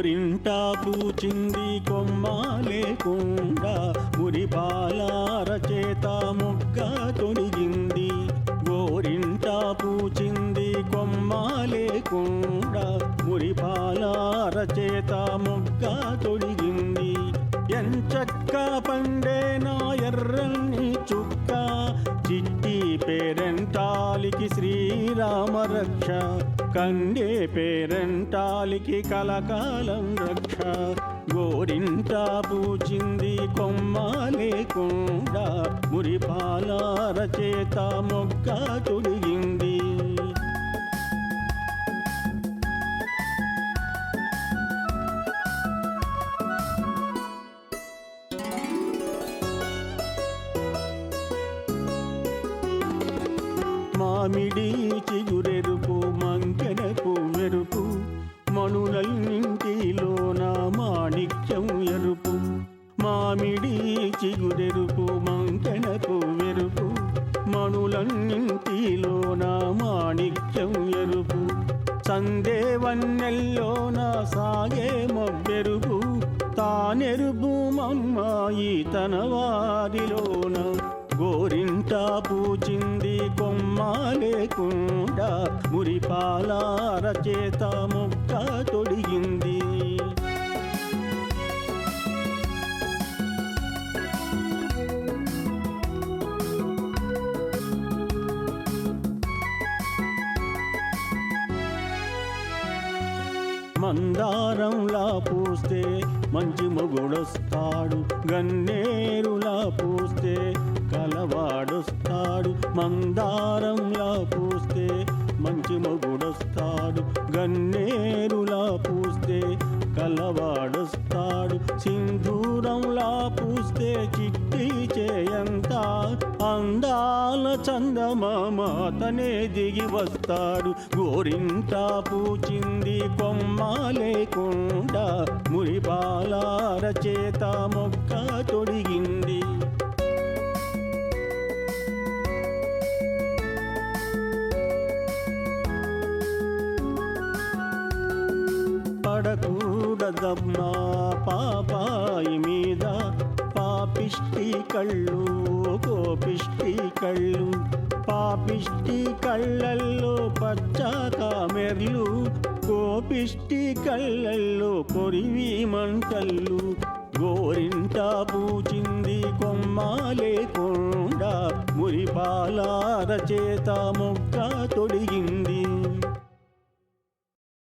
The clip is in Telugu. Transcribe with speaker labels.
Speaker 1: గోరింటా పూచింది కొమ్మ లేకుండా మురిపాలార చేత మొగ్గ తొడిగింది. గోరింటా పూచింది కొమ్మ లేకుండా మురిపాలార చేత మొగ్గ తొడిగింది. ఎంచక్క పండేనా ఎర్రని చుక్క చిట్టి పేరెంటాలికి శ్రీరామ రక్ష. కండే పేరెంటాలికి కలకాలం రక్ష. గోరింటా పూచింది కొమ్మ లేకుండా మురిపాలార చేత మొగ్గ తొడిగింది. మామిడి చిగురెరుపు మంకెనపు మెరుపు మణులన్నింటిలోన మాణిక్యం ఎరుపు. మామిడి చిగురెరుపు మంకెనపు మెరుపు మణులన్నింటిలోన మాణిక్యం ఎరుపు. సందేవన్నెల్లోన సాగే మొబ్బెరుపు తానెరుపు మమ్మాయి తన వారిలోన. గోరింటా పూచింది కొమ్మ లేకుండా మురిపాలార చేత మొగ్గ తొడిగింది. మందారంలా పూస్తే మంచి మొగుడొస్తాడు. గన్నేరులా పూస్తే కలవాడొస్తాడు. మందారంలా పూస్తే మంచి మొగుడొస్తాడు. గన్నేరులా పూస్తే కలవాడొస్తాడు. సింధూరంలా పూస్తే చిట్టి చేయంత అందాల చందమామ అతనే దిగి వస్తాడు. గోరింటా పూచింది కొమ్మ లేకుండా మురిపాలార చేత మొగ్గ తొడిగింది. పడకూడదమ్మా పాపాయి మీద పాపిష్టి కళ్ళు కోపిష్టి కళ్ళు. పాపిష్టి కళ్ళల్లో పచ్చ కామెర్లు కోపిష్టి కళ్ళల్లో కొరివి మంటళ్ళు. గోరింటా పూచింది కొమ్మ లేకుండా మురిపాలార చేత మొగ్గ తొడిగింది.